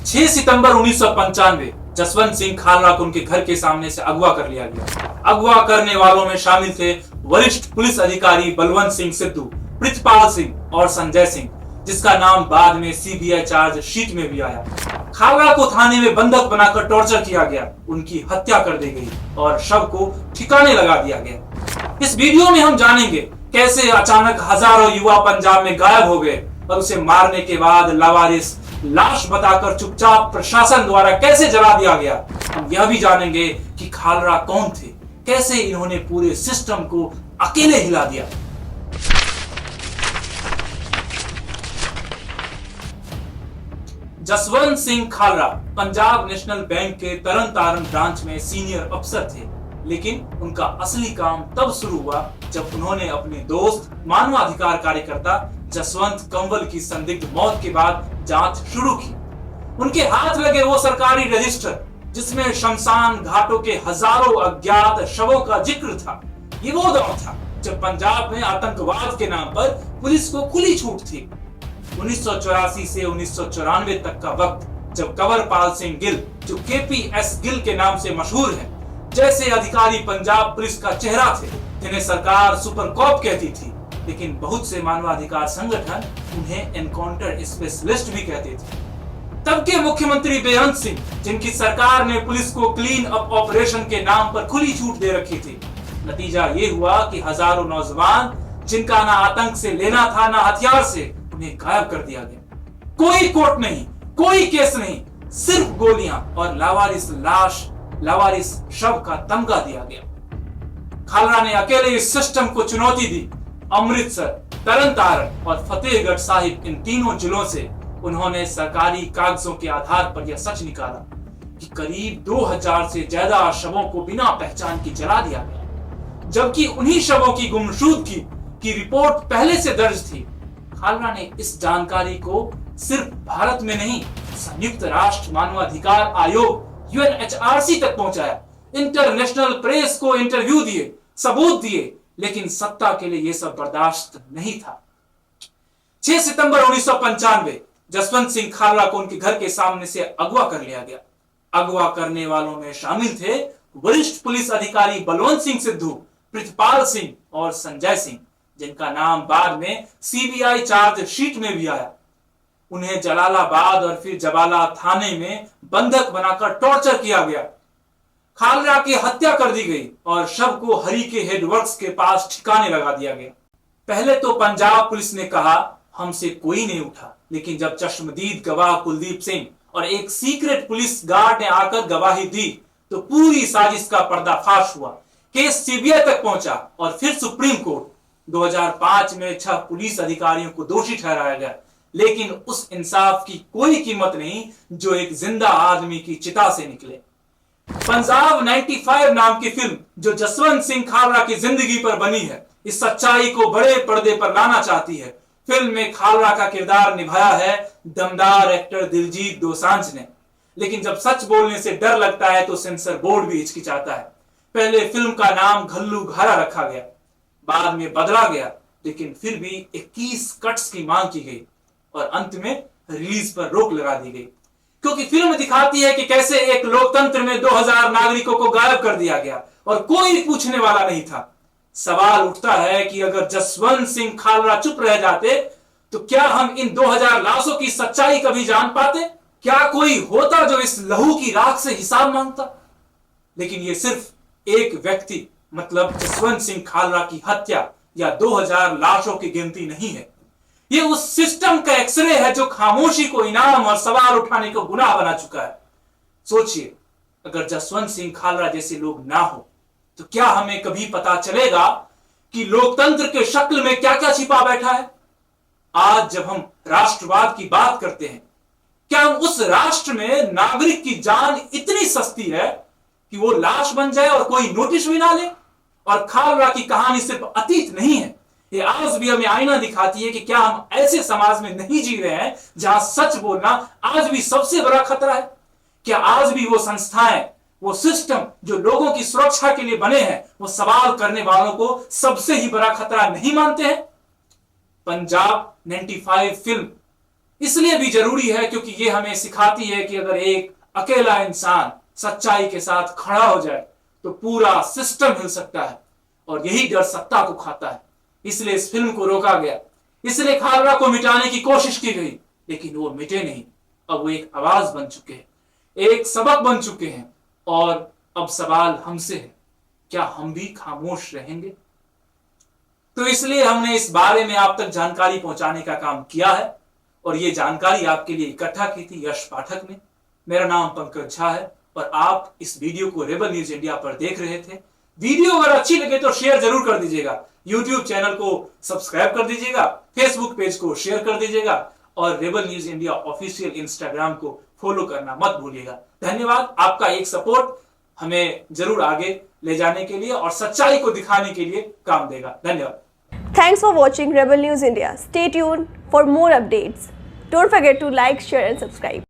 6 सितंबर 1995 जसवंत सिंह खालरा को उनके घर के सामने से अगवा कर लिया गया। अगवा करने वालों में शामिल थे वरिष्ठ पुलिस अधिकारी बलवंत सिंह सिद्धू, प्रितपाल सिंह और संजय सिंह, जिसका नाम बाद में सीबीआई चार्ज शीट में भी आया। खालरा को थाने में बंधक बनाकर टॉर्चर किया गया, उनकी हत्या कर दी गई और शव को ठिकाने लगा दिया गया। इस वीडियो में हम जानेंगे कैसे अचानक हजारों युवा पंजाब में गायब हो गए और उसे मारने के बाद लावारिस लाश बताकर चुपचाप प्रशासन द्वारा कैसे जला दिया गया। हम यह भी जानेंगे कि खालरा कौन थे, कैसे इन्होंने पूरे सिस्टम को अकेले हिला दिया। जसवंत सिंह खालरा पंजाब नेशनल बैंक के तरन तारण ब्रांच में सीनियर अफसर थे, लेकिन उनका असली काम तब शुरू हुआ जब उन्होंने अपने दोस्त मानवाधिकार कार्यकर्ता जसवंत कंवल की संदिग्ध मौत के बाद जांच शुरू की। उनके हाथ लगे वो सरकारी रजिस्टर जिसमें शमशान घाटों के हजारों अज्ञात शवों का जिक्र था। ये वो दौर था जब पंजाब में आतंकवाद के नाम पर पुलिस को खुली छूट थी। 1984 से 1994 तक का वक्त जब कंवरपाल सिंह गिल, जो केपीएस गिल के नाम से मशहूर है, जैसे अधिकारी पंजाब पुलिस का चेहरा थे, जिन्हें सरकार सुपर कॉप कहती थी, लेकिन बहुत से मानवाधिकार संगठन उन्हें एनकाउंटर स्पेशलिस्ट भी कहते थे। तब के मुख्यमंत्री बेअंत सिंह, जिनकी सरकार ने पुलिस को क्लीन अप ऑपरेशन के नाम पर खुली छूट दे रखी थी, नतीजा ये हुआ कि हजारों नौजवान जिनका ना आतंक से लेना था ना हथियार से, उन्हें गायब कर दिया गया। कोई कोर्ट नहीं, कोई केस नहीं, सिर्फ गोलियां और लावारिस शव का तमगा दिया गया। खालरा ने अकेले इस सिस्टम को चुनौती दी। अमृतसर, तरन तारण और फतेहगढ़ साहिब, इन तीनों जिलों से उन्होंने सरकारी कागजों के आधार पर यह सच निकाला कि करीब 2000 से ज्यादा शवों को बिना पहचान के जला दिया गया, जबकि उन्हीं शवों की गुमशुदगी की रिपोर्ट पहले से दर्ज थी। खालरा ने इस जानकारी को सिर्फ भारत में नहीं, संयुक्त राष्ट्र मानवाधिकार आयोग यूएनएचआरसी तक पहुंचाया। इंटरनेशनल प्रेस को इंटरव्यू दिए, सबूत दिए, लेकिन सत्ता के लिए यह सब बर्दाश्त नहीं था। 6 सितंबर 1995 जसवंत सिंह खालरा को उनके घर के सामने से अगवा कर लिया गया। अगवा करने वालों में शामिल थे वरिष्ठ पुलिस अधिकारी बलवंत सिंह सिद्धू, प्रितपाल सिंह और संजय सिंह, जिनका नाम बाद में सीबीआई चार्ज शीट में भी आया। उन्हें जलालाबाद और फिर जबाला थाने में बंधक बनाकर टॉर्चर किया गया। खालरा की हत्या कर दी गई और शव को हरी के हेडवर्क्स के पास ठिकाने लगा दिया गया। पहले तो पंजाब पुलिस ने कहा हमसे कोई नहीं उठा, लेकिन जब चश्मदीद गवाह कुलदीप सिंह और एक सीक्रेट पुलिस गार्ड ने आकर गवाही दी तो पूरी साजिश का पर्दाफाश हुआ। केस सीबीआई तक पहुंचा और फिर सुप्रीम कोर्ट। 2005 में 6 पुलिस अधिकारियों को दोषी ठहराया गया, लेकिन उस इंसाफ की कोई कीमत नहीं जो एक जिंदा आदमी की चिता से निकले। पंजाब 95 नाम की फिल्म जो जसवंत सिंह खालरा की जिंदगी पर बनी है, इस सच्चाई को बड़े पर्दे पर लाना चाहती है। फिल्म में खालरा का किरदार निभाया है दमदार एक्टर दिलजीत दोसांझ ने, लेकिन जब सच बोलने से डर लगता है तो सेंसर बोर्ड भी हिचकिचाता है। पहले फिल्म का नाम घल्लू घारा रखा गया, बाद में बदला गया, लेकिन फिर भी 21 कट्स की मांग की गई और अंत में रिलीज पर रोक लगा दी गई, क्योंकि फिल्म दिखाती है कि कैसे एक लोकतंत्र में 2000 नागरिकों को गायब कर दिया गया और कोई पूछने वाला नहीं था। सवाल उठता है कि अगर जसवंत सिंह खालरा चुप रह जाते तो क्या हम इन 2000 लाशों की सच्चाई कभी जान पाते? क्या कोई होता जो इस लहू की राख से हिसाब मांगता? लेकिन यह सिर्फ एक व्यक्ति मतलब जसवंत सिंह खालरा की हत्या या 2000 लाशों की गिनती नहीं है। ये उस सिस्टम का एक्सरे है जो खामोशी को इनाम और सवाल उठाने को गुनाह बना चुका है। सोचिए, अगर जसवंत सिंह खालरा जैसे लोग ना हो तो क्या हमें कभी पता चलेगा कि लोकतंत्र के शक्ल में क्या क्या छिपा बैठा है? आज जब हम राष्ट्रवाद की बात करते हैं, क्या हम उस राष्ट्र में नागरिक की जान इतनी सस्ती है कि वो लाश बन जाए और कोई नोटिस भी ना ले? और खालरा की कहानी सिर्फ अतीत नहीं है, ये आज भी हमें आईना दिखाती है कि क्या हम ऐसे समाज में नहीं जी रहे हैं जहां सच बोलना आज भी सबसे बड़ा खतरा है? क्या आज भी वो संस्थाएं, वो सिस्टम जो लोगों की सुरक्षा के लिए बने हैं, वो सवाल करने वालों को सबसे ही बड़ा खतरा नहीं मानते हैं? पंजाब 95 फिल्म इसलिए भी जरूरी है क्योंकि ये हमें सिखाती है कि अगर एक अकेला इंसान सच्चाई के साथ खड़ा हो जाए तो पूरा सिस्टम हिल सकता है, और यही डर सत्ता को खाता है। इसलिए इस फिल्म को रोका गया, इसलिए खालरा को मिटाने की कोशिश की गई, लेकिन वो मिटे नहीं। अब वो एक आवाज बन चुके हैं, एक सबक बन चुके हैं, और अब सवाल हमसे है, क्या हम भी खामोश रहेंगे? तो इसलिए हमने इस बारे में आप तक जानकारी पहुंचाने का काम किया है, और ये जानकारी आपके लिए इकट्ठा की थी यश पाठक ने। मेरा नाम पंकज झा है और आप इस वीडियो को रेबल न्यूज इंडिया पर देख रहे थे। वीडियो अगर अच्छी लगे तो शेयर जरूर कर दीजिएगा, यूट्यूब चैनल को सब्सक्राइब कर दीजिएगा, फेसबुक पेज को शेयर कर दीजिएगा, और rebel news India official Instagram को फॉलो करना मत भूलिएगा। धन्यवाद, आपका एक सपोर्ट हमें जरूर आगे ले जाने के लिए और सच्चाई को दिखाने के लिए काम देगा। धन्यवाद। Thanks for watching Rebel News India. Stay tuned for more updates. Don't forget to like, share and subscribe.